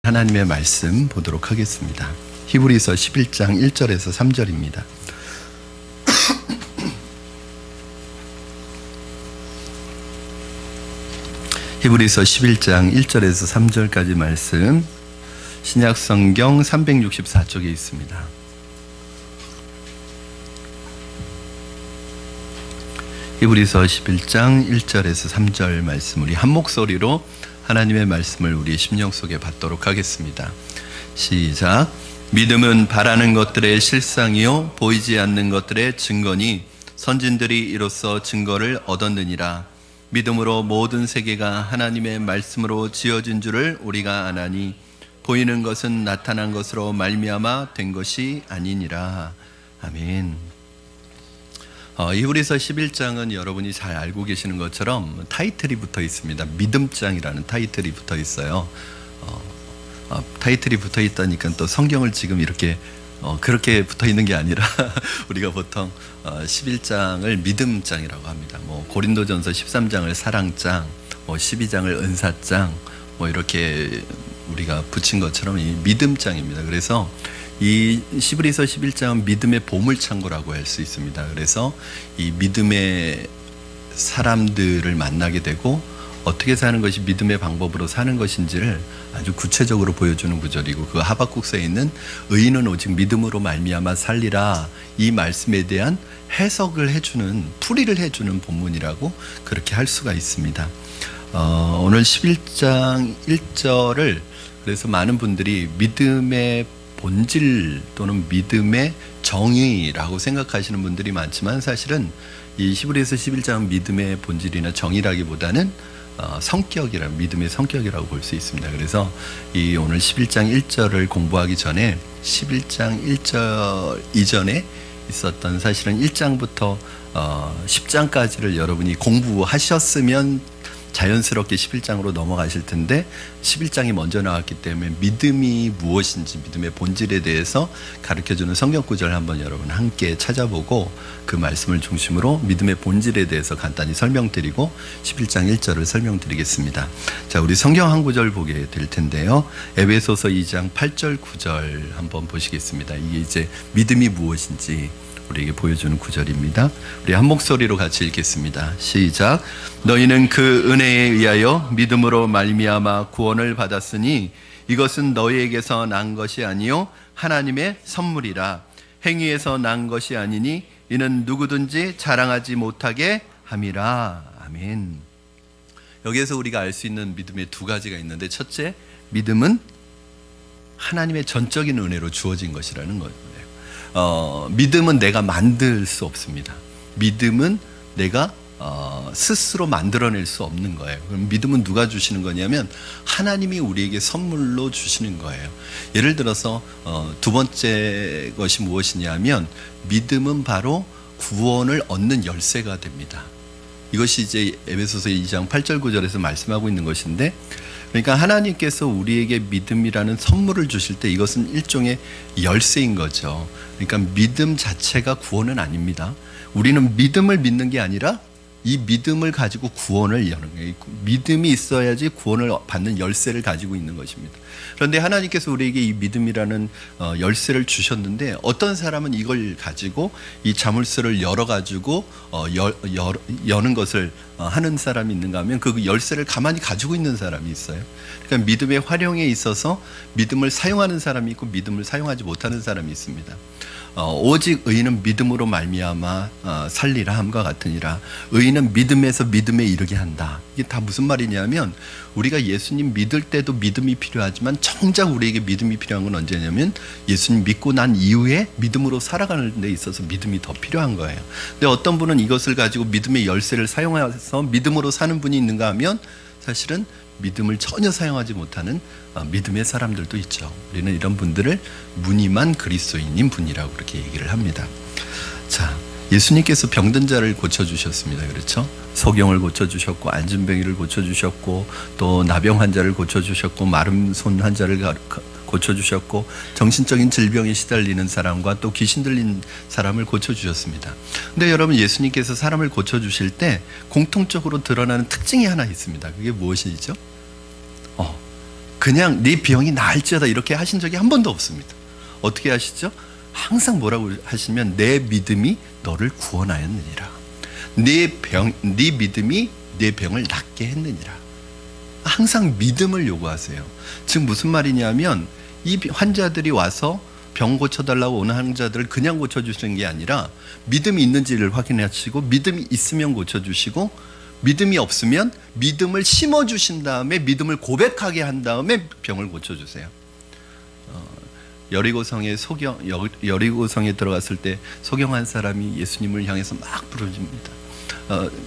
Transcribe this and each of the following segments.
하나님의 말씀 보도록 하겠습니다. 히브리서 11장 1절에서 3절입니다. 히브리서 11장 1절에서 3절까지 말씀 신약성경 364쪽에 있습니다. 히브리서 11장 1절에서 3절 말씀, 우리 한 목소리로 하나님의 말씀을 우리의 심령 속에 받도록 하겠습니다. 시작. 믿음은 바라는 것들의 실상이요 보이지 않는 것들의 증거니 선진들이 이로써 증거를 얻었느니라. 믿음으로 모든 세계가 하나님의 말씀으로 지어진 줄을 우리가 아나니 보이는 것은 나타난 것으로 말미암아 된 것이 아니니라. 아멘. 히브리서 11장은 여러분이 잘 알고 계시는 것처럼 타이틀이 붙어 있습니다. 믿음장이라는 타이틀이 붙어 있어요. 타이틀이 붙어 있다니까 또 성경을 지금 이렇게 그렇게 붙어 있는 게 아니라 우리가 보통 11장을 믿음장이라고 합니다. 고린도전서 13장을 사랑장, 12장을 은사장, 이렇게 우리가 붙인 것처럼 이 믿음장입니다. 그래서 이 히브리서 11장은 믿음의 보물창고라고 할 수 있습니다. 그래서 이 믿음의 사람들을 만나게 되고 어떻게 사는 것이 믿음의 방법으로 사는 것인지를 아주 구체적으로 보여주는 구절이고, 그 하박국서에 있는 의인은 오직 믿음으로 말미암아 살리라, 이 말씀에 대한 해석을 해주는, 풀이를 해주는 본문이라고 그렇게 할 수가 있습니다. 오늘 11장 1절을 그래서 많은 분들이 믿음의 본질 또는 믿음의 정의라고 생각하시는 분들이 많지만, 사실은 이 히브리서 11장은 믿음의 본질이나 정의라기보다는 믿음의 성격이라고 볼 수 있습니다. 그래서 이 오늘 11장 1절을 공부하기 전에 11장 1절 이전에 있었던, 사실은 1장부터 10장까지를 여러분이 공부하셨으면 자연스럽게 11장으로 넘어가실 텐데 11장이 먼저 나왔기 때문에 믿음이 무엇인지, 믿음의 본질에 대해서 가르쳐주는 성경 구절을 한번 여러분 함께 찾아보고 그 말씀을 중심으로 믿음의 본질에 대해서 간단히 설명드리고 11장 1절을 설명드리겠습니다. 자, 우리 성경 한 구절 보게 될 텐데요. 에베소서 2장 8절 9절 한번 보시겠습니다. 이게 이제 믿음이 무엇인지 우리에게 보여주는 구절입니다. 우리 한 목소리로 같이 읽겠습니다. 시작. 너희는 그 은혜에 의하여 믿음으로 말미암아 구원을 받았으니 이것은 너희에게서 난 것이 아니요 하나님의 선물이라. 행위에서 난 것이 아니니 이는 누구든지 자랑하지 못하게 함이라. 아멘. 여기에서 우리가 알 수 있는 믿음의 두 가지가 있는데, 첫째, 믿음은 하나님의 전적인 은혜로 주어진 것이라는 거예요. 믿음은 내가 만들 수 없습니다. 믿음은 내가 스스로 만들어낼 수 없는 거예요. 그럼 믿음은 누가 주시는 거냐면 하나님이 우리에게 선물로 주시는 거예요. 예를 들어서 두 번째 것이 무엇이냐면 믿음은 바로 구원을 얻는 열쇠가 됩니다. 이것이 이제 에베소서 2장 8절 9절에서 말씀하고 있는 것인데, 그러니까 하나님께서 우리에게 믿음이라는 선물을 주실 때 이것은 일종의 열쇠인 거죠. 그러니까 믿음 자체가 구원은 아닙니다. 우리는 믿음을 믿는 게 아니라 이 믿음을 가지고 구원을 여는 거예요. 믿음이 있어야지 구원을 받는 열쇠를 가지고 있는 것입니다. 그런데 하나님께서 우리에게 이 믿음이라는 열쇠를 주셨는데, 어떤 사람은 이걸 가지고 이 자물쇠를 열어가지고 여는 것을 하는 사람이 있는가 하면 그 열쇠를 가만히 가지고 있는 사람이 있어요. 그러니까 믿음의 활용에 있어서 믿음을 사용하는 사람이 있고 믿음을 사용하지 못하는 사람이 있습니다. 오직 의인은 믿음으로 말미암아 살리라 함과 같으니라. 의인은 믿음에서 믿음에 이르게 한다. 이게 다 무슨 말이냐면, 우리가 예수님 믿을 때도 믿음이 필요하지만 정작 우리에게 믿음이 필요한 건 언제냐면 예수님 믿고 난 이후에 믿음으로 살아가는 데 있어서 믿음이 더 필요한 거예요. 근데 어떤 분은 이것을 가지고 믿음의 열쇠를 사용해서 믿음으로 사는 분이 있는가 하면 사실은 믿음을 전혀 사용하지 못하는 믿음의 사람들도 있죠. 우리는 이런 분들을 무늬만 그리스도인인 분이라고 그렇게 얘기를 합니다. 자, 예수님께서 병든 자를 고쳐주셨습니다. 그렇죠? 소경을 고쳐주셨고, 안진뱅이를 고쳐주셨고, 또 나병 환자를 고쳐주셨고, 마른 손 환자를 고쳐주셨고, 정신적인 질병에 시달리는 사람과 또 귀신 들린 사람을 고쳐주셨습니다. 근데 여러분, 예수님께서 사람을 고쳐주실 때 공통적으로 드러나는 특징이 하나 있습니다. 그게 무엇이죠? 그냥 네 병이 나을지어다 이렇게 하신 적이 한 번도 없습니다. 어떻게 하시죠? 항상 뭐라고 하시면 내 믿음이 너를 구원하였느니라. 네 믿음이 내 병을 낫게 했느니라. 항상 믿음을 요구하세요. 즉 무슨 말이냐면 이 환자들이 와서 병 고쳐달라고 오는 환자들을 그냥 고쳐주시는 게 아니라 믿음이 있는지를 확인하시고 믿음이 있으면 고쳐주시고 믿음이 없으면 믿음을 심어주신 다음에 믿음을 고백하게 한 다음에 병을 고쳐주세요. 여리고성에 들어갔을 때 소경한 사람이 예수님을 향해서 막 부르짖습니다.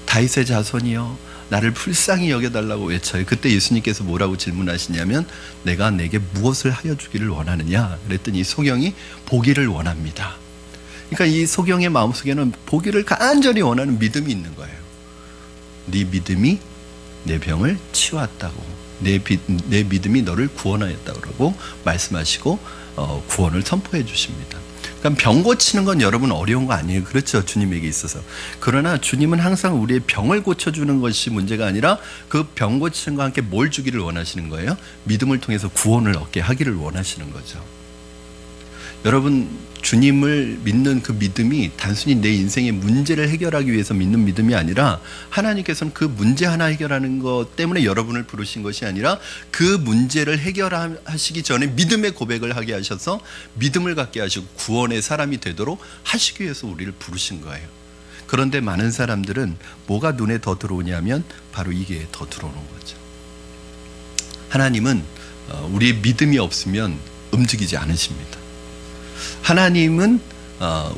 다윗의 자손이여 나를 불쌍히 여겨달라고 외쳐요. 그때 예수님께서 뭐라고 질문하시냐면 내가 내게 무엇을 하여 주기를 원하느냐 그랬더니 소경이 보기를 원합니다. 그러니까 이 소경의 마음속에는 보기를 간절히 원하는 믿음이 있는 거예요. 네 믿음이 내 병을 치유했다고, 내 믿음이 너를 구원하였다고 말씀하시고 구원을 선포해 주십니다. 그러니까 병 고치는 건 여러분 어려운 거 아니에요. 그렇죠, 주님에게 있어서. 그러나 주님은 항상 우리의 병을 고쳐주는 것이 문제가 아니라 그 병 고치는 것과 함께 뭘 주기를 원하시는 거예요? 믿음을 통해서 구원을 얻게 하기를 원하시는 거죠. 여러분 주님을 믿는 그 믿음이 단순히 내 인생의 문제를 해결하기 위해서 믿는 믿음이 아니라 하나님께서는 그 문제 하나 해결하는 것 때문에 여러분을 부르신 것이 아니라 그 문제를 해결하시기 전에 믿음의 고백을 하게 하셔서 믿음을 갖게 하시고 구원의 사람이 되도록 하시기 위해서 우리를 부르신 거예요. 그런데 많은 사람들은 뭐가 눈에 더 들어오냐면 바로 이게 더 들어오는 거죠. 하나님은 우리의 믿음이 없으면 움직이지 않으십니다. 하나님은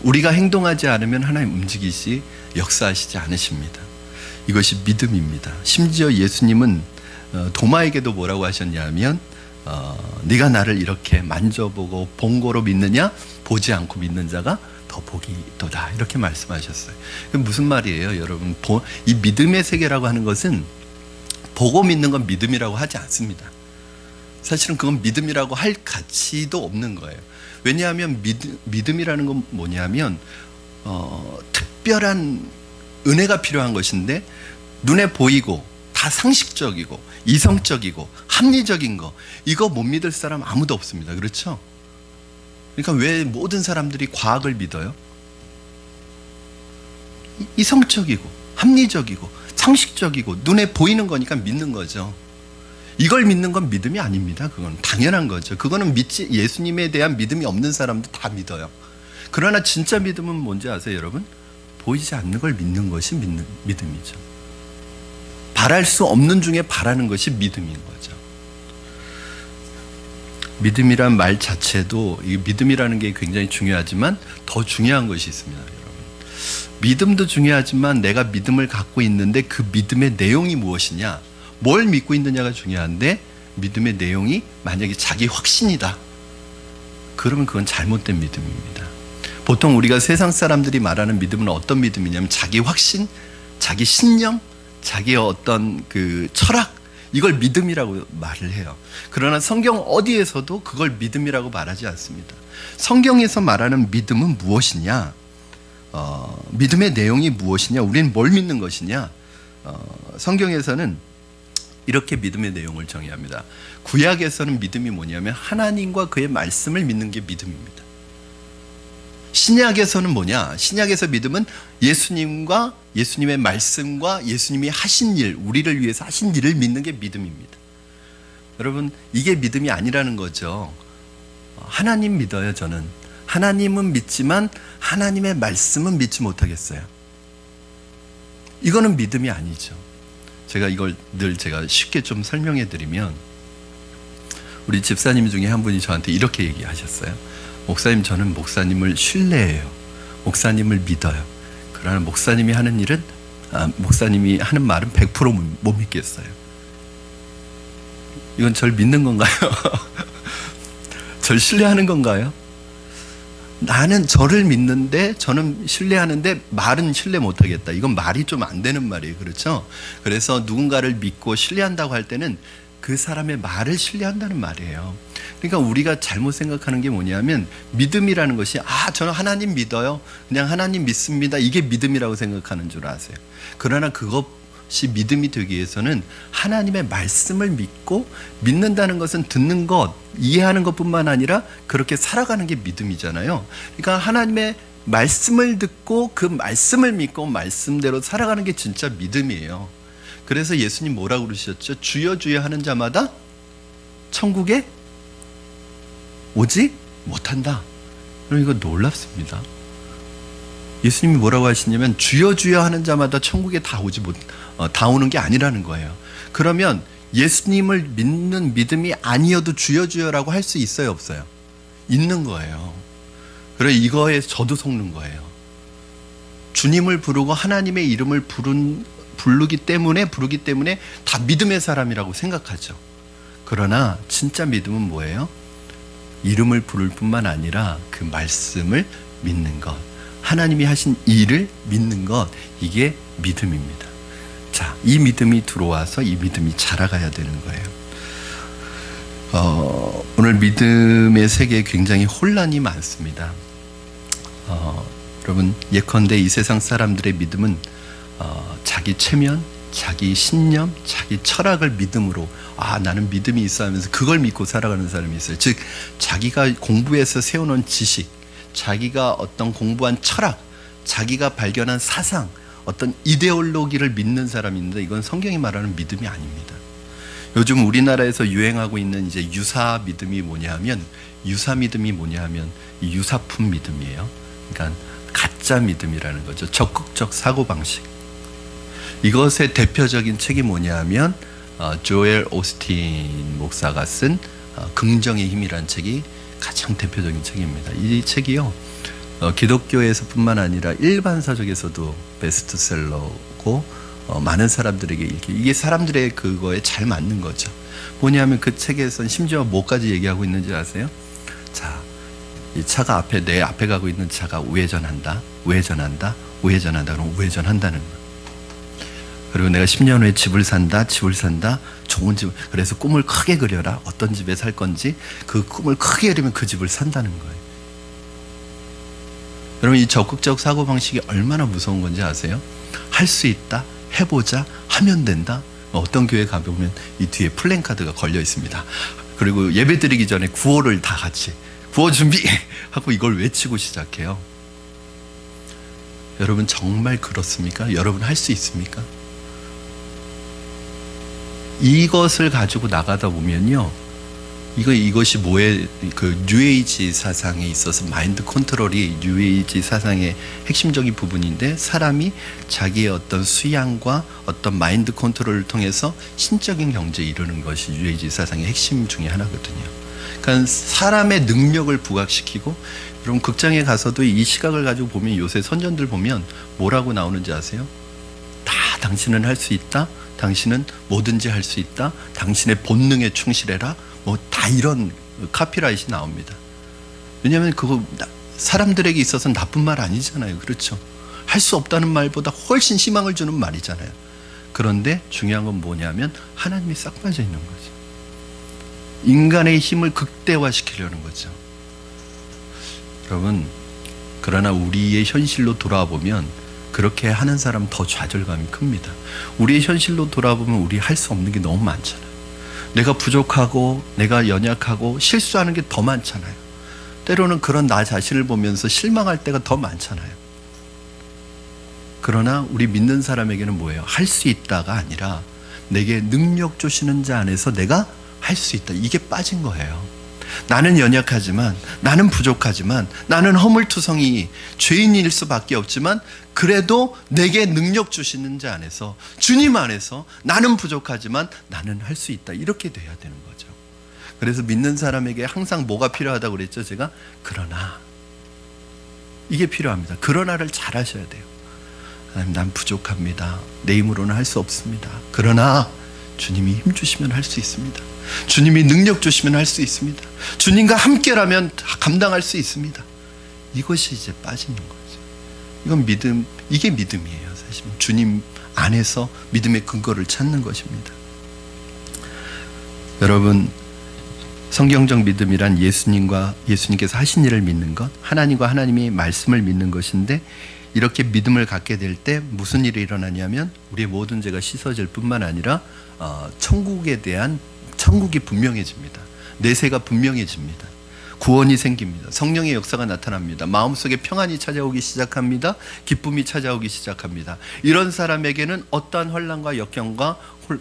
우리가 행동하지 않으면 하나님 움직이시 역사하시지 않으십니다. 이것이 믿음입니다. 심지어 예수님은 도마에게도 뭐라고 하셨냐면 네가 나를 이렇게 만져보고 본 거로 믿느냐 보지 않고 믿는 자가 더 복이 있도다 이렇게 말씀하셨어요. 무슨 말이에요 여러분? 이 믿음의 세계라고 하는 것은 보고 믿는 건 믿음이라고 하지 않습니다. 사실은 그건 믿음이라고 할 가치도 없는 거예요. 왜냐하면 믿음이라는 건 뭐냐면 특별한 은혜가 필요한 것인데 눈에 보이고 다 상식적이고 이성적이고 합리적인 거 이거 못 믿을 사람 아무도 없습니다. 그렇죠? 그러니까 왜 모든 사람들이 과학을 믿어요? 이성적이고 합리적이고 상식적이고 눈에 보이는 거니까 믿는 거죠. 이걸 믿는 건 믿음이 아닙니다. 그건 당연한 거죠. 그거는 예수님에 대한 믿음이 없는 사람도 다 믿어요. 그러나 진짜 믿음은 뭔지 아세요, 여러분? 보이지 않는 걸 믿는 것이 믿음이죠. 바랄 수 없는 중에 바라는 것이 믿음인 거죠. 믿음이란 말 자체도 이 믿음이라는 게 굉장히 중요하지만 더 중요한 것이 있습니다, 여러분. 믿음도 중요하지만 내가 믿음을 갖고 있는데 그 믿음의 내용이 무엇이냐? 뭘 믿고 있느냐가 중요한데 믿음의 내용이 만약에 자기 확신이다. 그러면 그건 잘못된 믿음입니다. 보통 우리가 세상 사람들이 말하는 믿음은 어떤 믿음이냐면 자기 확신, 자기 신념, 자기의 어떤 그 철학 이걸 믿음이라고 말을 해요. 그러나 성경 어디에서도 그걸 믿음이라고 말하지 않습니다. 성경에서 말하는 믿음은 무엇이냐? 믿음의 내용이 무엇이냐? 우리는 뭘 믿는 것이냐? 성경에서는 이렇게 믿음의 내용을 정의합니다. 구약에서는 믿음이 뭐냐면 하나님과 그의 말씀을 믿는 게 믿음입니다. 신약에서는 뭐냐? 신약에서 믿음은 예수님과 예수님의 말씀과 예수님이 하신 일, 우리를 위해서 하신 일을 믿는 게 믿음입니다. 여러분, 이게 믿음이 아니라는 거죠. 하나님 믿어요, 저는. 하나님은 믿지만 하나님의 말씀은 믿지 못하겠어요. 이거는 믿음이 아니죠. 제가 이걸 늘 제가 쉽게 좀 설명해 드리면 우리 집사님 중에 한 분이 저한테 이렇게 얘기하셨어요. 목사님, 저는 목사님을 신뢰해요. 목사님을 믿어요. 그러나 목사님이 하는 일은 목사님이 하는 말은 100% 못 믿겠어요. 이건 절 믿는 건가요? 절 신뢰하는 건가요? 나는 저를 믿는데 저는 신뢰하는데 말은 신뢰 못하겠다. 이건 말이 좀 안 되는 말이에요. 그렇죠? 그래서 누군가를 믿고 신뢰한다고 할 때는 그 사람의 말을 신뢰한다는 말이에요. 그러니까 우리가 잘못 생각하는 게 뭐냐면 믿음이라는 것이 저는 하나님 믿어요. 그냥 하나님 믿습니다. 이게 믿음이라고 생각하는 줄 아세요. 그러나 그것 것이 믿음이 되기 위해서는 하나님의 말씀을 믿고, 믿는다는 것은 듣는 것, 이해하는 것뿐만 아니라 그렇게 살아가는 게 믿음이잖아요. 그러니까 하나님의 말씀을 듣고 그 말씀을 믿고 말씀대로 살아가는 게 진짜 믿음이에요. 그래서 예수님 뭐라고 그러셨죠? 주여 주여 하는 자마다 천국에 오지 못한다. 그럼 이거 놀랍습니다. 예수님이 뭐라고 하시냐면 주여 주여 하는 자마다 천국에 다 오는 게 아니라는 거예요. 그러면 예수님을 믿는 믿음이 아니어도 주여 주여라고 할 수 있어요, 없어요? 있는 거예요. 그래, 이거에 저도 속는 거예요. 주님을 부르고 하나님의 이름을 부르기 때문에 다 믿음의 사람이라고 생각하죠. 그러나 진짜 믿음은 뭐예요? 이름을 부를 뿐만 아니라 그 말씀을 믿는 것, 하나님이 하신 일을 믿는 것, 이게 믿음입니다. 자, 이 믿음이 들어와서 이 믿음이 자라가야 되는 거예요. 오늘 믿음의 세계에 굉장히 혼란이 많습니다. 여러분, 예컨대 이 세상 사람들의 믿음은 자기 체면, 자기 신념, 자기 철학을 믿음으로, 나는 믿음이 있어 하면서 그걸 믿고 살아가는 사람이 있어요. 즉, 자기가 공부해서 세워놓은 지식, 자기가 어떤 공부한 철학, 자기가 발견한 사상, 어떤 이데올로기를 믿는 사람이 있는데, 이건 성경이 말하는 믿음이 아닙니다. 요즘 우리나라에서 유행하고 있는 이제 유사 믿음이 뭐냐면, 이 유사품 믿음이에요. 그러니까 가짜 믿음이라는 거죠. 적극적 사고방식. 이것의 대표적인 책이 뭐냐면 조엘 오스틴 목사가 쓴 긍정의 힘이라는 책이 가장 대표적인 책입니다. 이 책이요, 기독교에서 뿐만 아니라 일반사적에서도 베스트셀러고 많은 사람들에게 이게 사람들의 그거에 잘 맞는 거죠. 뭐냐면 그 책에서는 심지어 뭐까지 얘기하고 있는지 아세요? 자, 이 차가 내 앞에 가고 있는 차가 우회전한다. 그럼 우회전한다는 거예요. 그리고 내가 10년 후에 집을 산다. 좋은 집. 그래서 꿈을 크게 그려라. 어떤 집에 살 건지 그 꿈을 크게 그리면 그 집을 산다는 거예요. 여러분, 이 적극적 사고방식이 얼마나 무서운 건지 아세요? 할 수 있다. 해보자. 하면 된다. 어떤 교회 가보면 이 뒤에 플랜카드가 걸려 있습니다. 그리고 예배 드리기 전에 구호를 다 같이 구호 준비 하고 이걸 외치고 시작해요. 여러분, 정말 그렇습니까? 여러분 할 수 있습니까? 이것을 가지고 나가다 보면요, 이것이 뭐에, 그 뉴에이지 사상에 있어서 마인드 컨트롤이 뉴에이지 사상의 핵심적인 부분인데, 사람이 자기의 어떤 수양과 어떤 마인드 컨트롤을 통해서 신적인 경제에 이르는 것이 뉴에이지 사상의 핵심 중에 하나거든요. 그러니까 사람의 능력을 부각시키고, 여러분 극장에 가서도 이 시각을 가지고 보면 요새 선전들 보면 뭐라고 나오는지 아세요? 다 당신은 할 수 있다. 당신은 뭐든지 할 수 있다. 당신의 본능에 충실해라. 뭐 다 이런 카피라이트가 나옵니다. 왜냐하면 그거 사람들에게 있어서는 나쁜 말 아니잖아요. 그렇죠? 할 수 없다는 말보다 훨씬 희망을 주는 말이잖아요. 그런데 중요한 건 뭐냐면 하나님이 싹 빠져 있는 거죠. 인간의 힘을 극대화시키려는 거죠. 여러분, 그러나 우리의 현실로 돌아보면 그렇게 하는 사람 더 좌절감이 큽니다. 우리의 현실로 돌아보면 우리 할 수 없는 게 너무 많잖아요. 내가 부족하고 내가 연약하고 실수하는 게 더 많잖아요. 때로는 그런 나 자신을 보면서 실망할 때가 더 많잖아요. 그러나 우리 믿는 사람에게는 뭐예요? 할 수 있다가 아니라 내게 능력 주시는 자 안에서 내가 할 수 있다. 이게 빠진 거예요. 나는 연약하지만, 나는 부족하지만, 나는 허물투성이 죄인일 수밖에 없지만, 그래도 내게 능력 주시는 자 안에서, 주님 안에서 나는 부족하지만 나는 할 수 있다. 이렇게 돼야 되는 거죠. 그래서 믿는 사람에게 항상 뭐가 필요하다고 그랬죠? 제가 그러나, 이게 필요합니다. 그러나를 잘 하셔야 돼요. 하나님, 난 부족합니다. 내 힘으로는 할 수 없습니다. 그러나 주님이 힘 주시면 할 수 있습니다. 주님이 능력 주시면 할 수 있습니다. 주님과 함께라면 감당할 수 있습니다. 이것이 이제 빠지는 거죠. 이건 믿음, 이게 믿음이에요. 사실 주님 안에서 믿음의 근거를 찾는 것입니다. 여러분, 성경적 믿음이란 예수님께서 하신 일을 믿는 것, 하나님과 하나님의 말씀을 믿는 것인데, 이렇게 믿음을 갖게 될 때 무슨 일이 일어나냐면 우리의 모든 죄가 씻어질 뿐만 아니라 천국에 대한 천국이 분명해집니다. 내세가 분명해집니다. 구원이 생깁니다. 성령의 역사가 나타납니다. 마음속에 평안이 찾아오기 시작합니다. 기쁨이 찾아오기 시작합니다. 이런 사람에게는 어떠한 환난과 역경과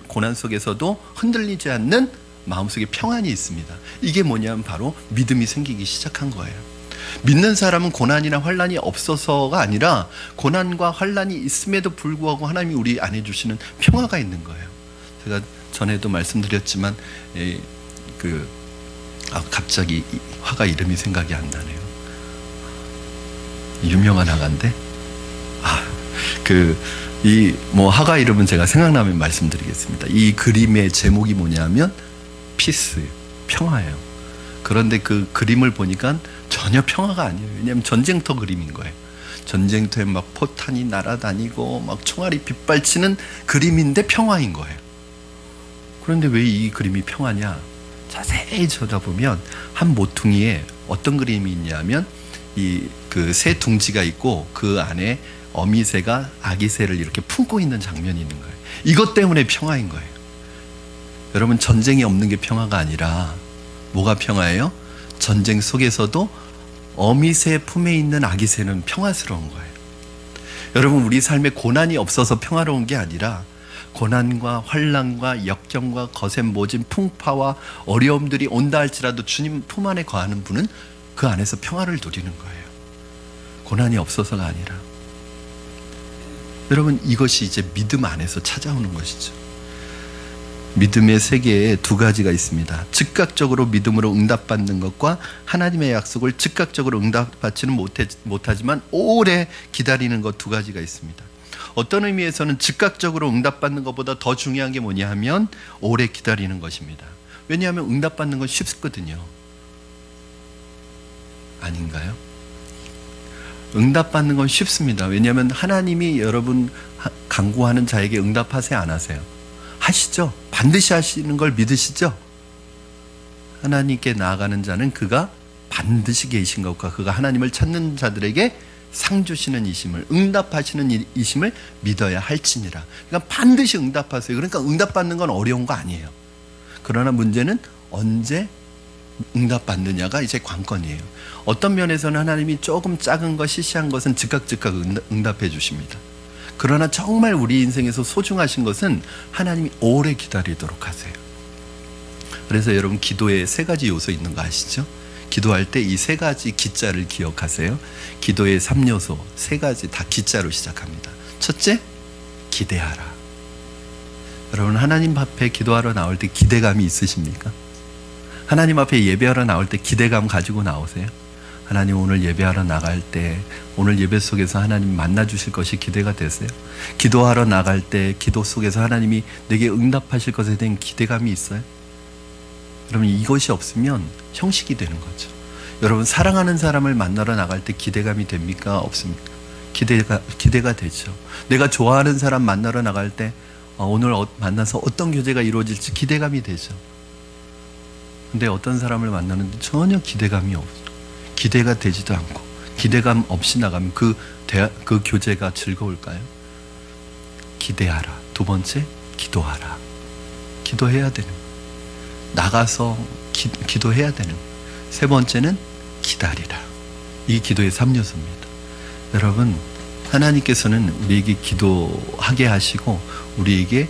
고난 속에서도 흔들리지 않는 마음속에 평안이 있습니다. 이게 뭐냐면 바로 믿음이 생기기 시작한 거예요. 믿는 사람은 고난이나 환난이 없어서가 아니라 고난과 환난이 있음에도 불구하고 하나님이 우리 안에 주시는 평화가 있는 거예요. 제가 전에도 말씀드렸지만 갑자기 화가 이름이 생각이 안 나네요. 유명한 화가인데 화가 이름은 제가 생각나면 말씀드리겠습니다. 이 그림의 제목이 뭐냐면 피스, 평화예요. 그런데 그 그림을 보니까 전혀 평화가 아니에요. 왜냐하면 전쟁터 그림인 거예요. 전쟁터에 막 포탄이 날아다니고 막 총알이 빗발치는 그림인데 평화인 거예요. 그런데 왜 이 그림이 평화냐? 자세히 쳐다보면 한 모퉁이에 어떤 그림이 있냐면 그 새 둥지가 있고 그 안에 어미새가 아기새를 이렇게 품고 있는 장면이 있는 거예요. 이것 때문에 평화인 거예요. 여러분, 전쟁이 없는 게 평화가 아니라 뭐가 평화예요? 전쟁 속에서도 어미새 품에 있는 아기새는 평화스러운 거예요. 여러분, 우리 삶에 고난이 없어서 평화로운 게 아니라 고난과 환난과 역경과 거센 모진 풍파와 어려움들이 온다 할지라도 주님 품 안에 거하는 분은 그 안에서 평화를 누리는 거예요. 고난이 없어서가 아니라. 여러분, 이것이 이제 믿음 안에서 찾아오는 것이죠. 믿음의 세계에 두 가지가 있습니다. 즉각적으로 믿음으로 응답받는 것과 하나님의 약속을 즉각적으로 응답받지는 못하지만 오래 기다리는 것 두 가지가 있습니다. 어떤 의미에서는 즉각적으로 응답받는 것보다 더 중요한 게 뭐냐 하면 오래 기다리는 것입니다. 왜냐하면 응답받는 건 쉽거든요. 아닌가요? 응답받는 건 쉽습니다. 왜냐하면 하나님이 여러분 간구하는 자에게 응답하세요, 안 하세요? 하시죠. 반드시 하시는 걸 믿으시죠? 하나님께 나아가는 자는 그가 반드시 계신 것과 그가 하나님을 찾는 자들에게 상 주시는 이심을, 응답하시는 이심을 믿어야 할지니라. 그러니까 반드시 응답하세요. 그러니까 응답받는 건 어려운 거 아니에요. 그러나 문제는 언제 응답받느냐가 이제 관건이에요. 어떤 면에서는 하나님이 조금 작은 것, 시시한 것은 즉각 응답해 주십니다. 그러나 정말 우리 인생에서 소중하신 것은 하나님이 오래 기다리도록 하세요. 그래서 여러분, 기도에 세 가지 요소 있는 거 아시죠? 기도할 때 이 세 가지 기자를 기억하세요. 기도의 3요소 세 가지 다 기자로 시작합니다. 첫째, 기대하라. 여러분, 하나님 앞에 기도하러 나올 때 기대감이 있으십니까? 하나님 앞에 예배하러 나올 때 기대감 가지고 나오세요? 하나님, 오늘 예배하러 나갈 때 오늘 예배 속에서 하나님 만나 주실 것이 기대가 되세요? 기도하러 나갈 때 기도 속에서 하나님이 내게 응답하실 것에 대한 기대감이 있어요? 그러면 이것이 없으면 형식이 되는 거죠. 여러분, 사랑하는 사람을 만나러 나갈 때 기대감이 됩니까? 없습니까? 기대가 되죠. 내가 좋아하는 사람 만나러 나갈 때 오늘 만나서 어떤 교제가 이루어질지 기대감이 되죠. 근데 어떤 사람을 만나는데 전혀 기대감이 없어요. 기대가 되지도 않고 기대감 없이 나가면 그 교제가 즐거울까요? 기대하라. 두 번째, 기도하라. 기도해야 되는, 나가서 기도해야 되는. 세 번째는 기다리라. 이게 기도의 3요소입니다. 여러분, 하나님께서는 우리에게 기도하게 하시고 우리에게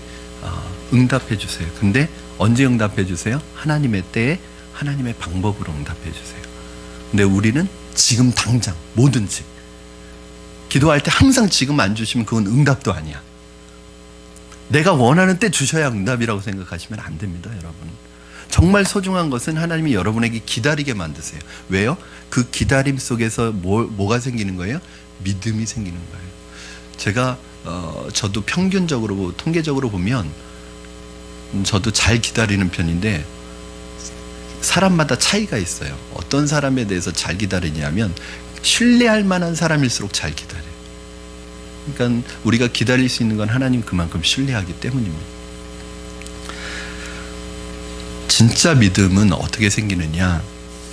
응답해 주세요. 근데 언제 응답해 주세요? 하나님의 때에 하나님의 방법으로 응답해 주세요. 근데 우리는 지금 당장 뭐든지 기도할 때 항상 지금 안 주시면 그건 응답도 아니야. 내가 원하는 때 주셔야 응답이라고 생각하시면 안 됩니다, 여러분. 정말 소중한 것은 하나님이 여러분에게 기다리게 만드세요. 왜요? 그 기다림 속에서 뭐가 생기는 거예요? 믿음이 생기는 거예요. 제가 저도 평균적으로 통계적으로 보면 저도 잘 기다리는 편인데 사람마다 차이가 있어요. 어떤 사람에 대해서 잘 기다리냐면 신뢰할 만한 사람일수록 잘 기다려요. 그러니까 우리가 기다릴 수 있는 건 하나님 그만큼 신뢰하기 때문입니다. 진짜 믿음은 어떻게 생기느냐?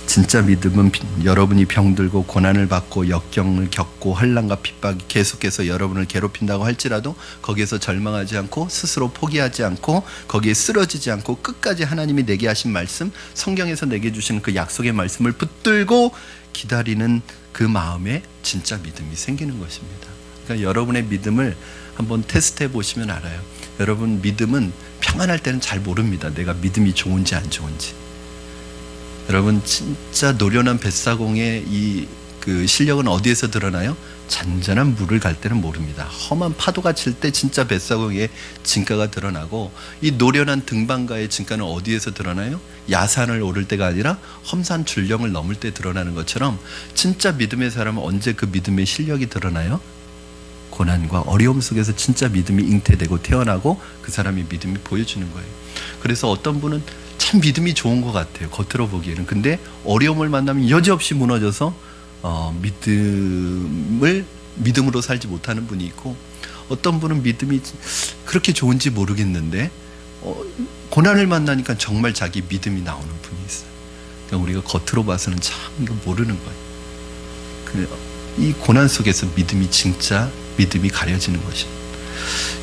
진짜 믿음은 여러분이 병들고 고난을 받고 역경을 겪고 환난과 핍박이 계속해서 여러분을 괴롭힌다고 할지라도 거기에서 절망하지 않고 스스로 포기하지 않고 거기에 쓰러지지 않고 끝까지 하나님이 내게 하신 말씀, 성경에서 내게 주시는 그 약속의 말씀을 붙들고 기다리는 그 마음에 진짜 믿음이 생기는 것입니다. 그러니까 여러분의 믿음을 한번 테스트해 보시면 알아요. 여러분 믿음은 평안할 때는 잘 모릅니다. 내가 믿음이 좋은지 안 좋은지. 여러분 진짜 노련한 뱃사공의 그 실력은 어디에서 드러나요? 잔잔한 물을 갈 때는 모릅니다. 험한 파도가 칠 때 진짜 뱃사공의 진가가 드러나고, 이 노련한 등반가의 진가는 어디에서 드러나요? 야산을 오를 때가 아니라 험산 줄령을 넘을 때 드러나는 것처럼 진짜 믿음의 사람은 언제 그 믿음의 실력이 드러나요? 고난과 어려움 속에서 진짜 믿음이 잉태되고 태어나고 그 사람의 믿음이 보여주는 거예요. 그래서 어떤 분은 참 믿음이 좋은 것 같아요, 겉으로 보기에는. 근데 어려움을 만나면 여지없이 무너져서 믿음으로 살지 못하는 분이 있고, 어떤 분은 믿음이 그렇게 좋은지 모르겠는데 고난을 만나니까 정말 자기 믿음이 나오는 분이 있어요. 그러니까 우리가 겉으로 봐서는 참 이거 모르는 거예요. 이 고난 속에서 믿음이 진짜 믿음이 가려지는 것입니다.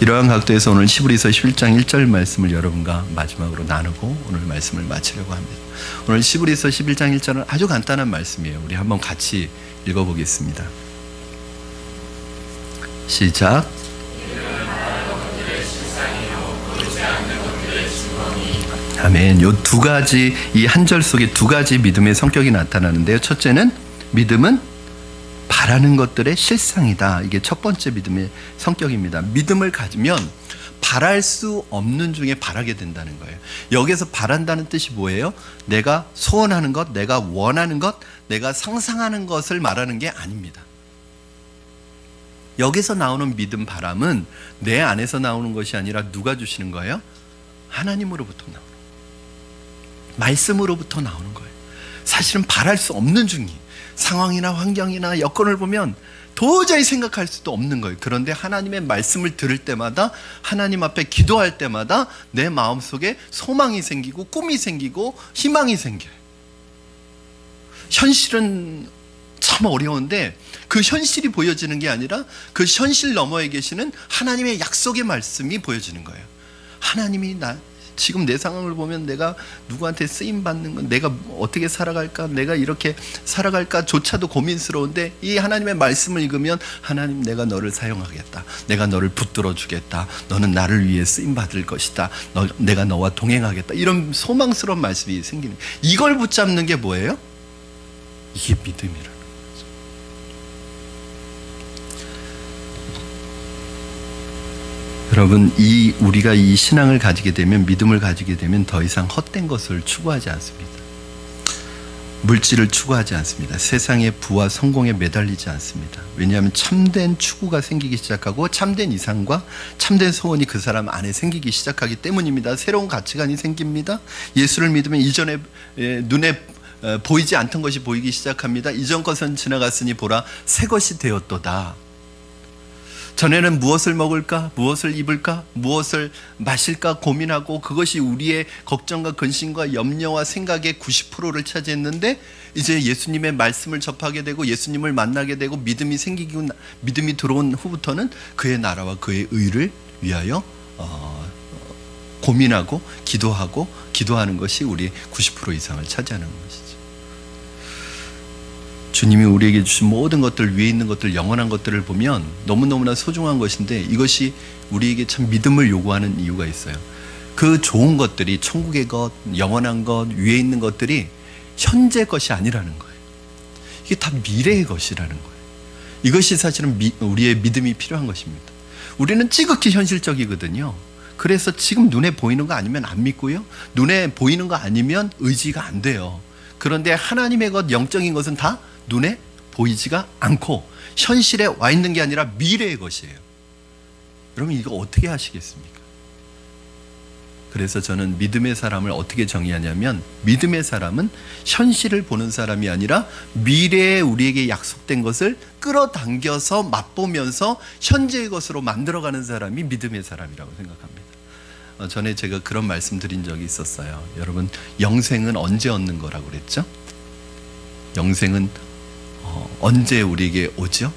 이러한 각도에서 오늘 히브리서 11장 1절 말씀을 여러분과 마지막으로 나누고 오늘 말씀을 마치려고 합니다. 오늘 히브리서 11장 1절은 아주 간단한 말씀이에요. 우리 한번 같이 읽어보겠습니다. 시작. 아멘. 요 두 가지, 이 한 절 속에 두 가지 믿음의 성격이 나타나는데요. 첫째는 믿음은 바라는 것들의 실상이다. 이게 첫 번째 믿음의 성격입니다. 믿음을 가지면 바랄 수 없는 중에 바라게 된다는 거예요. 여기서 바란다는 뜻이 뭐예요? 내가 소원하는 것, 내가 원하는 것, 내가 상상하는 것을 말하는 게 아닙니다. 여기서 나오는 믿음, 바람은 내 안에서 나오는 것이 아니라 누가 주시는 거예요? 하나님으로부터 나오는 거예요. 말씀으로부터 나오는 거예요. 사실은 바랄 수 없는 중이, 상황이나 환경이나 여건을 보면 도저히 생각할 수도 없는 거예요. 그런데 하나님의 말씀을 들을 때마다, 하나님 앞에 기도할 때마다 내 마음속에 소망이 생기고 꿈이 생기고 희망이 생겨요. 현실은 참 어려운데 그 현실이 보여지는 게 아니라 그 현실 너머에 계시는 하나님의 약속의 말씀이 보여지는 거예요. 하나님이 지금 내 상황을 보면 내가 누구한테 쓰임받는 건, 내가 어떻게 살아갈까, 내가 이렇게 살아갈까 조차도 고민스러운데 이 하나님의 말씀을 읽으면, 하나님 내가 너를 사용하겠다, 내가 너를 붙들어 주겠다, 너는 나를 위해 쓰임받을 것이다, 내가 너와 동행하겠다, 이런 소망스러운 말씀이 생기는, 이걸 붙잡는 게 뭐예요? 이게 믿음이라는 거죠. 여러분, 우리가 이 신앙을 가지게 되면, 믿음을 가지게 되면 더 이상 헛된 것을 추구하지 않습니다. 물질을 추구하지 않습니다. 세상의 부와 성공에 매달리지 않습니다. 왜냐하면 참된 추구가 생기기 시작하고 참된 이상과 참된 소원이 그 사람 안에 생기기 시작하기 때문입니다. 새로운 가치관이 생깁니다. 예수를 믿으면 이전에 눈에 보이지 않던 것이 보이기 시작합니다. 이전 것은 지나갔으니 보라, 새 것이 되었도다. 전에는 무엇을 먹을까, 무엇을 입을까, 무엇을 마실까 고민하고 그것이 우리의 걱정과 근심과 염려와 생각의 90%를 차지했는데, 이제 예수님의 말씀을 접하게 되고 예수님을 만나게 되고 믿음이 들어온 후부터는 그의 나라와 그의 의를 위하여 고민하고 기도하는 것이 우리의 90% 이상을 차지하는 것이죠. 주님이 우리에게 주신 모든 것들, 위에 있는 것들, 영원한 것들을 보면 너무너무나 소중한 것인데, 이것이 우리에게 참 믿음을 요구하는 이유가 있어요. 그 좋은 것들이, 천국의 것, 영원한 것, 위에 있는 것들이 현재 것이 아니라는 거예요. 이게 다 미래의 것이라는 거예요. 이것이 사실은 우리의 믿음이 필요한 것입니다. 우리는 지극히 현실적이거든요. 그래서 지금 눈에 보이는 거 아니면 안 믿고요, 눈에 보이는 거 아니면 의지가 안 돼요. 그런데 하나님의 것, 영적인 것은 다 눈에 보이지가 않고 현실에 와 있는 게 아니라 미래의 것이에요. 여러분, 이거 어떻게 하시겠습니까? 그래서 저는 믿음의 사람을 어떻게 정의하냐면, 믿음의 사람은 현실을 보는 사람이 아니라 미래에 우리에게 약속된 것을 끌어당겨서 맛보면서 현재의 것으로 만들어가는 사람이 믿음의 사람이라고 생각합니다. 전에 제가 그런 말씀 드린 적이 있었어요. 여러분, 영생은 언제 얻는 거라고 그랬죠? 영생은 언제 우리에게 오죠?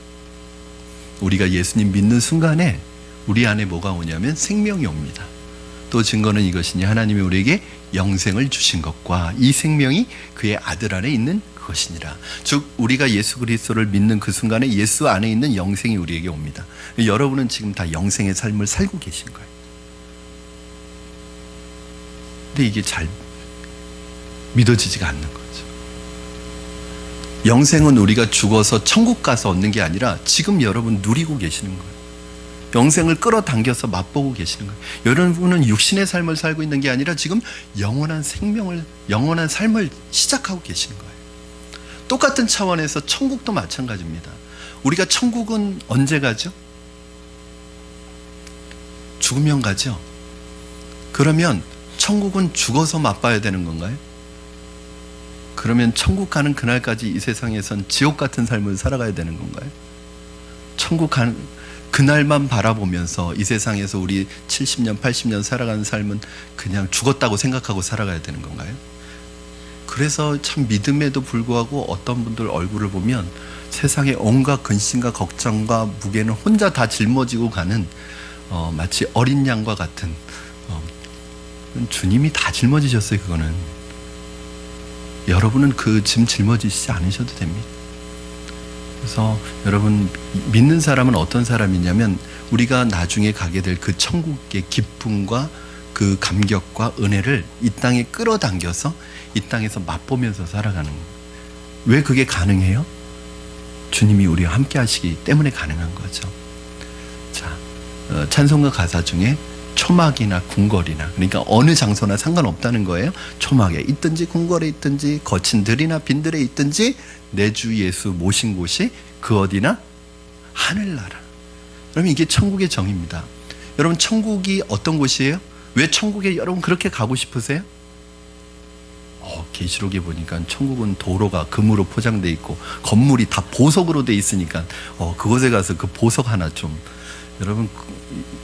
우리가 예수님 믿는 순간에 우리 안에 뭐가 오냐면 생명이 옵니다. 또 증거는 이것이니 하나님이 우리에게 영생을 주신 것과 이 생명이 그의 아들 안에 있는 그것이니라. 즉 우리가 예수 그리스도를 믿는 그 순간에 예수 안에 있는 영생이 우리에게 옵니다. 여러분은 지금 다 영생의 삶을 살고 계신 거예요. 근데 이게 잘 믿어지지가 않는 거죠. 영생은 우리가 죽어서 천국 가서 얻는 게 아니라 지금 여러분 누리고 계시는 거예요. 영생을 끌어당겨서 맛보고 계시는 거예요. 여러분은 육신의 삶을 살고 있는 게 아니라 지금 영원한 생명을, 영원한 삶을 시작하고 계시는 거예요. 똑같은 차원에서 천국도 마찬가지입니다. 우리가 천국은 언제 가죠? 죽으면 가죠. 그러면 천국은 죽어서 맛봐야 되는 건가요? 그러면 천국 가는 그날까지 이 세상에선 지옥 같은 삶을 살아가야 되는 건가요? 천국 가는 그날만 바라보면서 이 세상에서 우리 70년, 80년 살아가는 삶은 그냥 죽었다고 생각하고 살아가야 되는 건가요? 그래서 참 믿음에도 불구하고 어떤 분들 얼굴을 보면 세상의 온갖 근심과 걱정과 무게는 혼자 다 짊어지고 가는 마치 어린 양과 같은 주님이 다 짊어지셨어요. 그거는 여러분은 그 짐 짊어지시지 않으셔도 됩니다. 그래서 여러분 믿는 사람은 어떤 사람이냐면 우리가 나중에 가게 될 그 천국의 기쁨과 그 감격과 은혜를 이 땅에 끌어당겨서 이 땅에서 맛보면서 살아가는 거예요. 왜 그게 가능해요? 주님이 우리와 함께 하시기 때문에 가능한 거죠. 자, 찬송가 가사 중에 초막이나 궁궐이나, 그러니까 어느 장소나 상관없다는 거예요. 초막에 있든지 궁궐에 있든지 거친 들이나 빈들에 있든지 내 주 예수 모신 곳이 그 어디나 하늘나라. 그러면 이게 천국의 정의입니다. 여러분 천국이 어떤 곳이에요? 왜 천국에 여러분 그렇게 가고 싶으세요? 계시록에 보니까 천국은 도로가 금으로 포장돼 있고 건물이 다 보석으로 돼 있으니까 그곳에 가서 그 보석 하나 좀, 여러분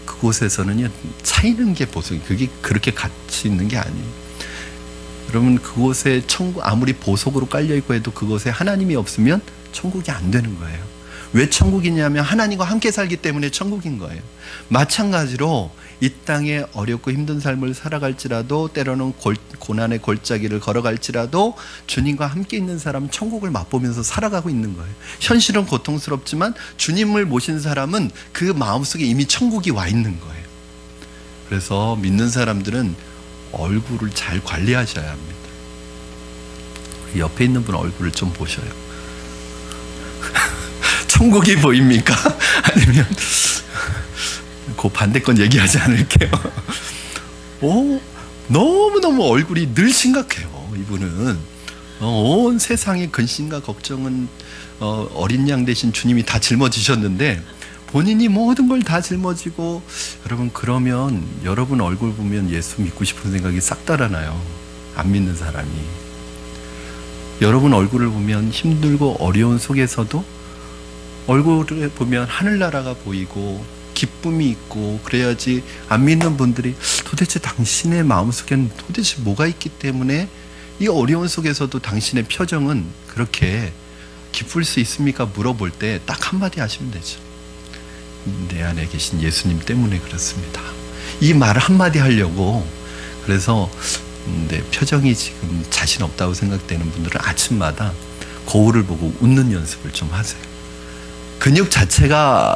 그곳에서는요 차이는 게 보석이 그게 그렇게 가치 있는 게 아니에요. 여러분 그곳에 천국 아무리 보석으로 깔려 있고 해도 그곳에 하나님이 없으면 천국이 안 되는 거예요. 왜 천국이냐면 하나님과 함께 살기 때문에 천국인 거예요. 마찬가지로 이 땅에 어렵고 힘든 삶을 살아갈지라도 때로는 고난의 골짜기를 걸어갈지라도 주님과 함께 있는 사람은 천국을 맛보면서 살아가고 있는 거예요. 현실은 고통스럽지만 주님을 모신 사람은 그 마음속에 이미 천국이 와 있는 거예요. 그래서 믿는 사람들은 얼굴을 잘 관리하셔야 합니다. 옆에 있는 분 얼굴을 좀 보셔요. 천국이 보입니까? 아니면 그 반대건 얘기하지 않을게요. 너무너무 얼굴이 늘 심각해요. 이분은 온 세상의 근심과 걱정은 어린 양 대신 주님이 다 짊어지셨는데 본인이 모든 걸 다 짊어지고, 여러분 그러면 여러분 얼굴 보면 예수 믿고 싶은 생각이 싹 달아나요. 안 믿는 사람이. 여러분 얼굴을 보면 힘들고 어려운 속에서도 얼굴을 보면 하늘나라가 보이고 기쁨이 있고, 그래야지 안 믿는 분들이 도대체 당신의 마음속에는 도대체 뭐가 있기 때문에 이 어려운 속에서도 당신의 표정은 그렇게 기쁠 수 있습니까? 물어볼 때 딱 한마디 하시면 되죠. 내 안에 계신 예수님 때문에 그렇습니다. 이 말 한마디 하려고, 그래서 표정이 지금 자신 없다고 생각되는 분들은 아침마다 거울을 보고 웃는 연습을 좀 하세요. 근육 자체가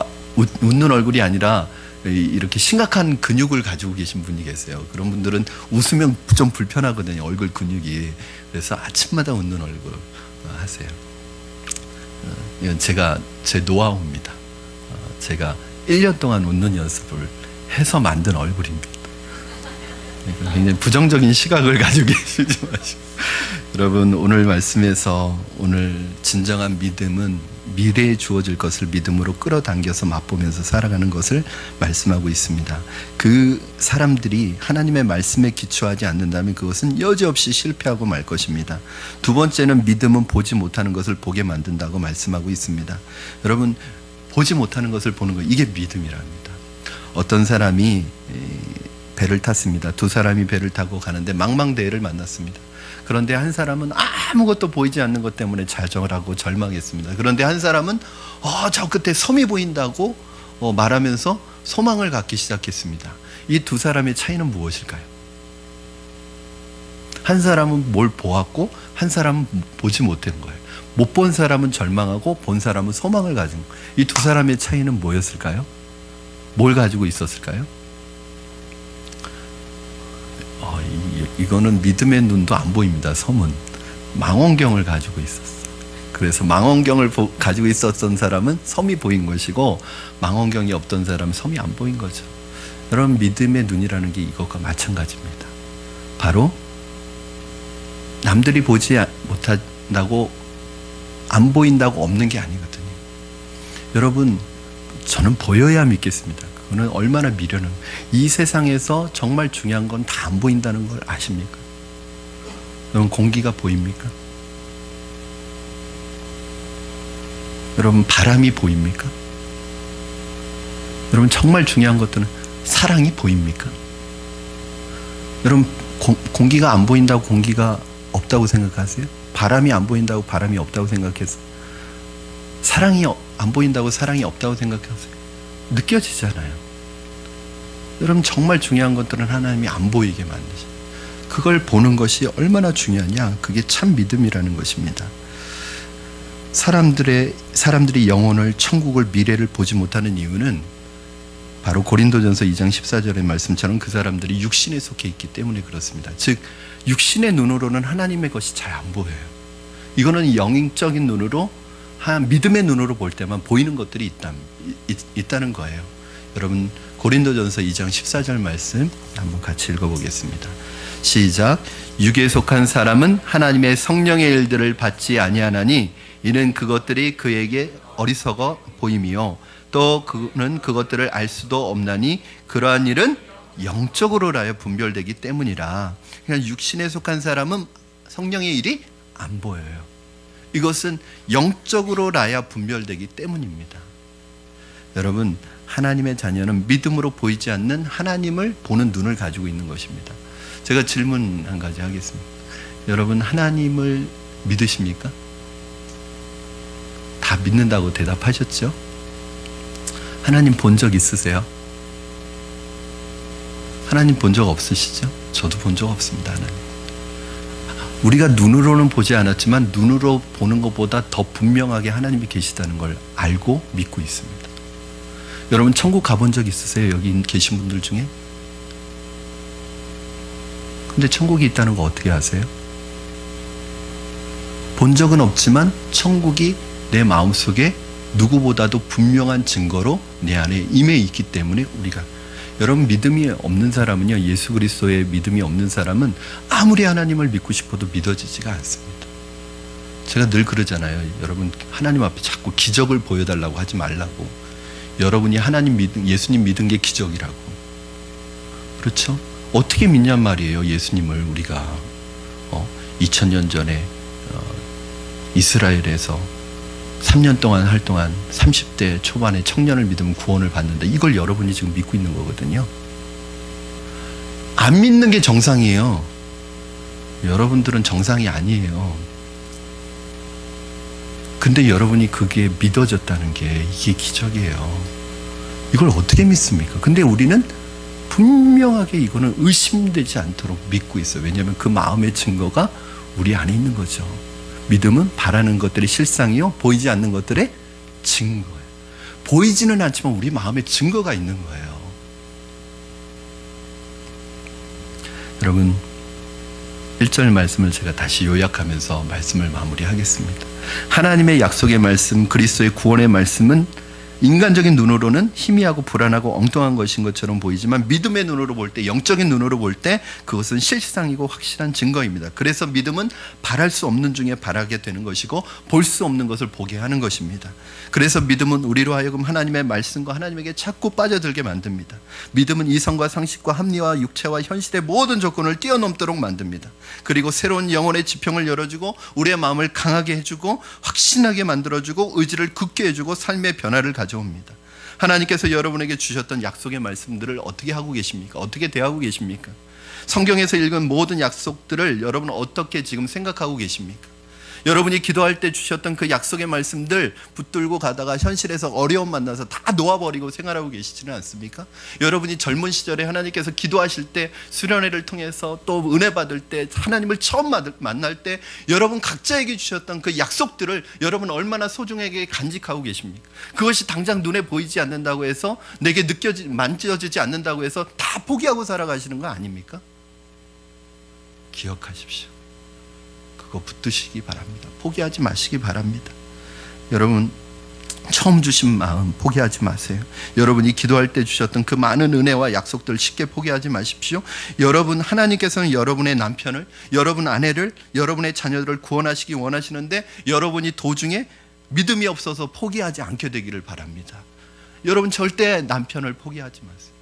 웃는 얼굴이 아니라 이렇게 심각한 근육을 가지고 계신 분이 계세요. 그런 분들은 웃으면 좀 불편하거든요, 얼굴 근육이. 그래서 아침마다 웃는 얼굴 하세요. 이건 제 노하우입니다. 제가 1년 동안 웃는 연습을 해서 만든 얼굴입니다. 굉장히 부정적인 시각을 가지고 계시지 마시고. 여러분 오늘 말씀에서 오늘 진정한 믿음은 미래에 주어질 것을 믿음으로 끌어당겨서 맛보면서 살아가는 것을 말씀하고 있습니다. 그 사람들이 하나님의 말씀에 기초하지 않는다면 그것은 여지없이 실패하고 말 것입니다. 두 번째는 믿음은 보지 못하는 것을 보게 만든다고 말씀하고 있습니다. 여러분 보지 못하는 것을 보는 것, 이게 믿음이랍니다. 어떤 사람이 배를 탔습니다. 두 사람이 배를 타고 가는데 망망대해를 만났습니다. 그런데 한 사람은 아무것도 보이지 않는 것 때문에 좌절하고 절망했습니다. 그런데 한 사람은 저 끝에 섬이 보인다고 말하면서 소망을 갖기 시작했습니다. 이 두 사람의 차이는 무엇일까요? 한 사람은 뭘 보았고 한 사람은 보지 못한 거예요. 못 본 사람은 절망하고 본 사람은 소망을 가진 거예요. 이 두 사람의 차이는 뭐였을까요? 뭘 가지고 있었을까요? 이거는 믿음의 눈도 안 보입니다. 섬은 망원경을 가지고 있었어요. 그래서 망원경을 가지고 있었던 사람은 섬이 보인 것이고, 망원경이 없던 사람은 섬이 안 보인 거죠. 여러분, 믿음의 눈이라는 게 이것과 마찬가지입니다. 바로 남들이 보지 못한다고, 안 보인다고 없는 게 아니거든요. 여러분, 저는 보여야 믿겠습니다. 그거는 얼마나 미련한, 이 세상에서 정말 중요한 건 다 안 보인다는 걸 아십니까? 여러분, 공기가 보입니까? 여러분, 바람이 보입니까? 여러분, 정말 중요한 것들은 사랑이 보입니까? 여러분, 공기가 안 보인다고 공기가 없다고 생각하세요? 바람이 안 보인다고 바람이 없다고 생각해서, 사랑이 안 보인다고 사랑이 없다고 생각하세요? 느껴지잖아요. 여러분, 정말 중요한 것들은 하나님이 안 보이게 만드셔요. 그걸 보는 것이 얼마나 중요하냐? 그게 참 믿음이라는 것입니다. 사람들이 영혼을, 천국을, 미래를 보지 못하는 이유는 바로 고린도전서 2장 14절의 말씀처럼 그 사람들이 육신에 속해 있기 때문에 그렇습니다. 즉, 육신의 눈으로는 하나님의 것이 잘 안 보여요. 이거는 영적인 눈으로, 믿음의 눈으로 볼 때만 보이는 것들이 있다는 거예요. 여러분, 고린도전서 2장 14절 말씀 한번 같이 읽어보겠습니다. 시작. 육에 속한 사람은 하나님의 성령의 일들을 받지 아니하나니 이는 그것들이 그에게 어리석어 보임이요 또 그는 그것들을 알 수도 없나니 그러한 일은 영적으로라야 분별되기 때문이라. 그냥 육신에 속한 사람은 성령의 일이 안 보여요. 이것은 영적으로라야 분별되기 때문입니다. 여러분, 하나님의 자녀는 믿음으로 보이지 않는 하나님을 보는 눈을 가지고 있는 것입니다. 제가 질문 한 가지 하겠습니다. 여러분, 하나님을 믿으십니까? 다 믿는다고 대답하셨죠? 하나님 본 적 있으세요? 하나님 본 적 없으시죠? 저도 본 적 없습니다. 하나님. 우리가 눈으로는 보지 않았지만 눈으로 보는 것보다 더 분명하게 하나님이 계시다는 걸 알고 믿고 있습니다. 여러분, 천국 가본 적 있으세요? 여기 계신 분들 중에? 근데 천국이 있다는 거 어떻게 아세요? 본 적은 없지만 천국이 내 마음속에 누구보다도 분명한 증거로 내 안에 임해 있기 때문에 우리가, 여러분, 믿음이 없는 사람은요, 예수 그리스도의 믿음이 없는 사람은 아무리 하나님을 믿고 싶어도 믿어지지가 않습니다. 제가 늘 그러잖아요. 여러분, 하나님 앞에 자꾸 기적을 보여달라고 하지 말라고. 여러분이 예수님 믿은 게 기적이라고. 그렇죠? 어떻게 믿냔 말이에요. 예수님을 우리가 2000년 전에 이스라엘에서 3년 동안 활동한 30대 초반의 청년을 믿으면 구원을 받는다. 이걸 여러분이 지금 믿고 있는 거거든요. 안 믿는 게 정상이에요. 여러분들은 정상이 아니에요. 근데 여러분이 그게 믿어졌다는 게 이게 기적이에요. 이걸 어떻게 믿습니까? 근데 우리는 분명하게 이거는 의심되지 않도록 믿고 있어요. 왜냐하면 그 마음의 증거가 우리 안에 있는 거죠. 믿음은 바라는 것들이 실상이요 보이지 않는 것들의 증거예요. 보이지는 않지만 우리 마음에 증거가 있는 거예요. 여러분, 1절 말씀을 제가 다시 요약하면서 말씀을 마무리하겠습니다. 하나님의 약속의 말씀, 그리스도의 구원의 말씀은 인간적인 눈으로는 희미하고 불안하고 엉뚱한 것인 것처럼 보이지만 믿음의 눈으로 볼 때, 영적인 눈으로 볼 때 그것은 실상이고 확실한 증거입니다. 그래서 믿음은 바랄 수 없는 중에 바라게 되는 것이고 볼 수 없는 것을 보게 하는 것입니다. 그래서 믿음은 우리로 하여금 하나님의 말씀과 하나님에게 자꾸 빠져들게 만듭니다. 믿음은 이성과 상식과 합리와 육체와 현실의 모든 조건을 뛰어넘도록 만듭니다. 그리고 새로운 영혼의 지평을 열어주고 우리의 마음을 강하게 해주고 확신하게 만들어주고 의지를 굳게 해주고 삶의 변화를 가져옵니다. 하나님께서 여러분에게 주셨던 약속의 말씀들을 어떻게 하고 계십니까? 어떻게 대하고 계십니까? 성경에서 읽은 모든 약속들을 여러분은 어떻게 지금 생각하고 계십니까? 여러분이 기도할 때 주셨던 그 약속의 말씀들 붙들고 가다가 현실에서 어려움 만나서 다 놓아버리고 생활하고 계시지는 않습니까? 여러분이 젊은 시절에 하나님께서 기도하실 때 수련회를 통해서 또 은혜 받을 때 하나님을 처음 만날 때 여러분 각자에게 주셨던 그 약속들을 여러분 얼마나 소중하게 간직하고 계십니까? 그것이 당장 눈에 보이지 않는다고 해서 내게 만져지지 않는다고 해서 다 포기하고 살아가시는 거 아닙니까? 기억하십시오. 그거 붙드시기 바랍니다. 포기하지 마시기 바랍니다. 여러분 처음 주신 마음 포기하지 마세요. 여러분이 기도할 때 주셨던 그 많은 은혜와 약속들 쉽게 포기하지 마십시오. 여러분 하나님께서는 여러분의 남편을, 여러분 아내를, 여러분의 자녀들을 구원하시기 원하시는데 여러분이 도중에 믿음이 없어서 포기하지 않게 되기를 바랍니다. 여러분 절대 남편을 포기하지 마세요.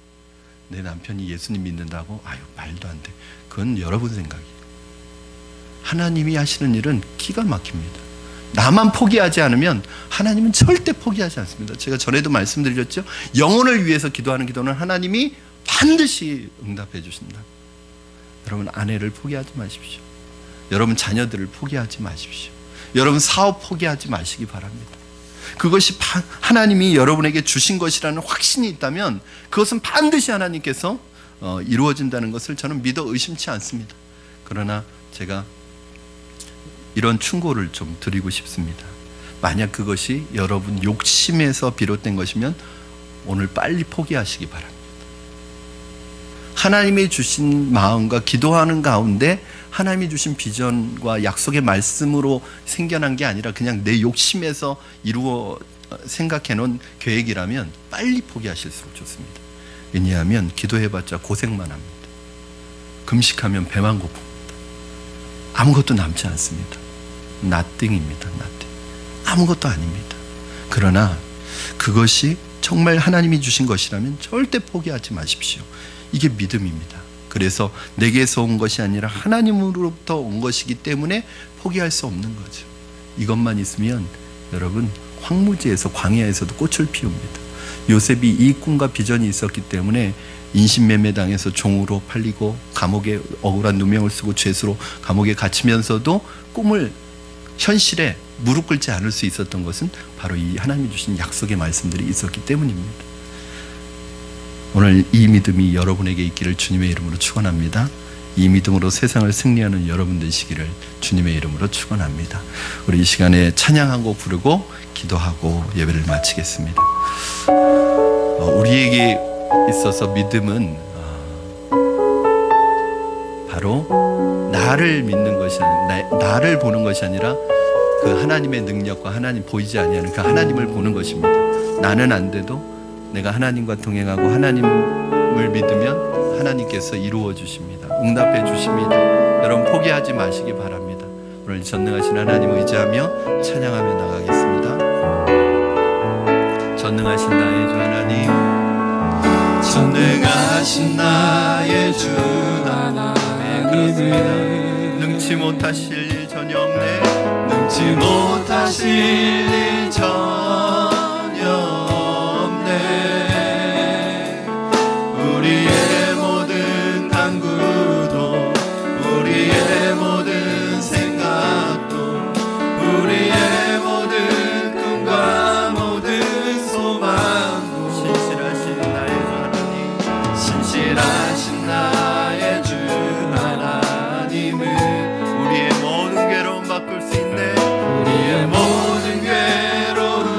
내 남편이 예수님 믿는다고? 아유 말도 안 돼. 그건 여러분 생각이에요. 하나님이 하시는 일은 기가 막힙니다. 나만 포기하지 않으면 하나님은 절대 포기하지 않습니다. 제가 전에도 말씀드렸죠. 영혼을 위해서 기도하는 기도는 하나님이 반드시 응답해 주신다. 여러분 아내를 포기하지 마십시오. 여러분 자녀들을 포기하지 마십시오. 여러분 사업 포기하지 마시기 바랍니다. 그것이 하나님이 여러분에게 주신 것이라는 확신이 있다면 그것은 반드시 하나님께서 이루어진다는 것을 저는 믿어 의심치 않습니다. 그러나 제가 이런 충고를 좀 드리고 싶습니다. 만약 그것이 여러분 욕심에서 비롯된 것이면 오늘 빨리 포기하시기 바랍니다. 하나님이 주신 마음과 기도하는 가운데 하나님이 주신 비전과 약속의 말씀으로 생겨난 게 아니라 그냥 내 욕심에서 생각해 놓은 계획이라면 빨리 포기하실수록 좋습니다. 왜냐하면 기도해봤자 고생만 합니다. 금식하면 배만 고픕니다. 아무것도 남지 않습니다. nothing입니다. nothing. 아무것도 아닙니다. 그러나 그것이 정말 하나님이 주신 것이라면 절대 포기하지 마십시오. 이게 믿음입니다. 그래서 내게서 온 것이 아니라 하나님으로부터 온 것이기 때문에 포기할 수 없는 거죠. 이것만 있으면 여러분 황무지에서 광야에서도 꽃을 피웁니다. 요셉이 이 꿈과 비전이 있었기 때문에 인신매매당해서 종으로 팔리고 감옥에 억울한 누명을 쓰고 죄수로 감옥에 갇히면서도 꿈을 현실에 무릎 꿇지 않을 수 있었던 것은 바로 이 하나님이 주신 약속의 말씀들이 있었기 때문입니다. 오늘 이 믿음이 여러분에게 있기를 주님의 이름으로 축원합니다. 이 믿음으로 세상을 승리하는 여러분 되시기를 주님의 이름으로 축원합니다. 우리 이 시간에 찬양 한 곡 부르고 기도하고 예배를 마치겠습니다. 우리에게 있어서 믿음은 바로 나를 믿는 것이 아니라 나를 보는 것이 아니라 그 하나님의 능력과 하나님 보이지 아니하는 그 하나님을 보는 것입니다. 나는 안 돼도 내가 하나님과 동행하고 하나님을 믿으면 하나님께서 이루어 주십니다. 응답해 주십니다. 여러분 포기하지 마시기 바랍니다. 오늘 전능하신 하나님 의지하며 찬양하며 나가겠습니다. 전능하신 나의 주 하나님, 전능하신 나의 주 하나님, 그렇습니다. 능치 못하실 일 전혀 없네. 능치 못하실 일 전혀 없네. 우리의 모든 간구도 우리의 모든 생각도 우리의 모든 꿈과 모든 소망도 신실하신 나의 주 하나님, 신실하신 나의 주 하나님은 우리의 모든 괴로움 바꿀 수 있네. 우리의 모든 괴로움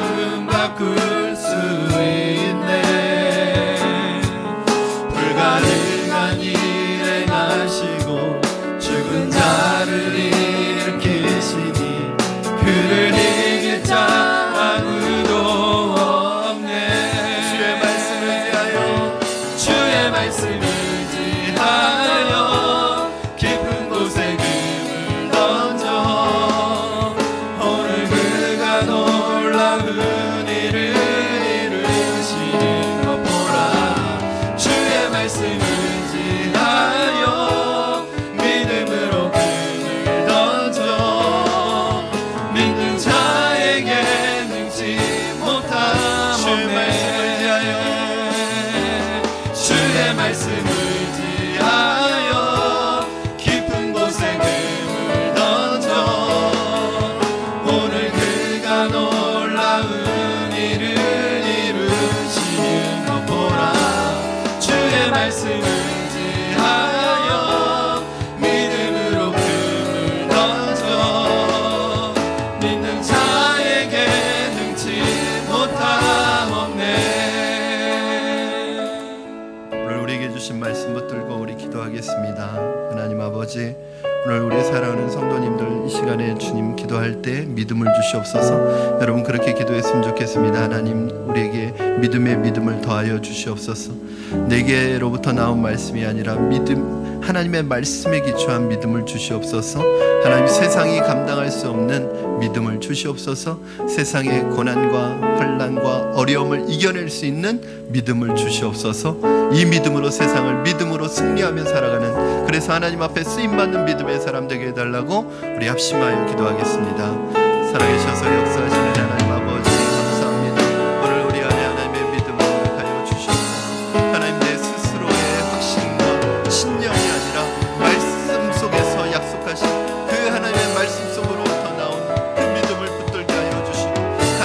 주신 말씀 붙들고 우리 기도하겠습니다. 하나님 아버지, 오늘 우리 사랑하는 성도님들 이 시간에 주님 기도할 때 믿음을 주시옵소서. 여러분 그렇게 기도했으면 좋겠습니다. 하나님 우리에게 믿음의 믿음을 더하여 주시옵소서. 내게로부터 나온 말씀이 아니라 믿음, 하나님의 말씀에 기초한 믿음을 주시옵소서. 하나님 세상이 감당할 수 없는 믿음을 주시옵소서. 세상의 고난과 환난과 어려움을 이겨낼 수 있는 믿음을 주시옵소서. 이 믿음으로 세상을 믿음으로 승리하며 살아가는, 그래서 하나님 앞에 쓰임받는 믿음의 사람 되게 해달라고 우리 합심하여 기도하겠습니다. 살아계셔서 역사하시는 하나님 아버지 감사합니다. 오늘 우리 안에 하나님의 믿음을 가여 주시옵소서. 하나님 내 스스로의 확신과 신념이 아니라 말씀 속에서 약속하신 그 하나님의 말씀 속으로부터 나온 그 믿음을 붙들게 하여 주시고,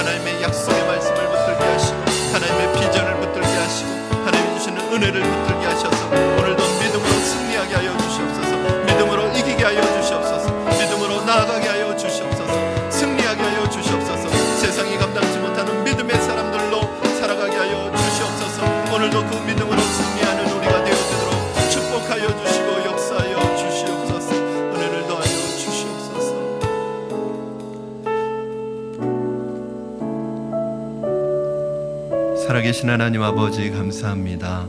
하나님의 약속의 말씀을 붙들게 하시고, 하나님의 비전을 붙들게 하시고, 하나님이 주시는 은혜를 붙들게 하셔서 오늘도 믿음으로 승리하게 하여 주시옵소서. 믿음으로 이기게 하여 주시옵소서. 믿음으로 나아가게 하여 주시옵소서. 승리하게 하여 주시옵소서. 세상이 감당치 못하는 믿음의 사람들로 살아가게 하여 주시옵소서. 오늘도 그 믿음으로 승리하는 우리가 되어지도록 축복하여 주시고 역사하여 주시옵소서. 은혜를 더하여 주시옵소서. 살아계신 하나님 아버지 감사합니다.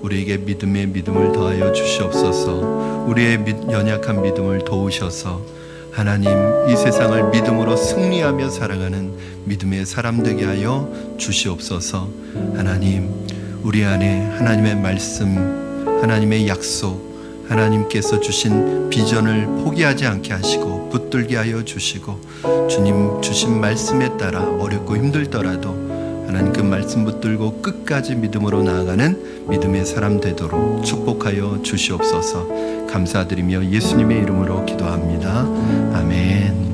우리에게 믿음의 믿음을 더하여 주시옵소서. 우리의 연약한 믿음을 도우셔서 하나님 이 세상을 믿음으로 승리하며 살아가는 믿음의 사람 되게 하여 주시옵소서. 하나님 우리 안에 하나님의 말씀, 하나님의 약속, 하나님께서 주신 비전을 포기하지 않게 하시고 붙들게 하여 주시고, 주님 주신 말씀에 따라 어렵고 힘들더라도 하나님 그 말씀 붙들고 끝까지 믿음으로 나아가는 믿음의 사람 되도록 축복하여 주시옵소서. 감사드리며 예수님의 이름으로 기도합니다. 아멘.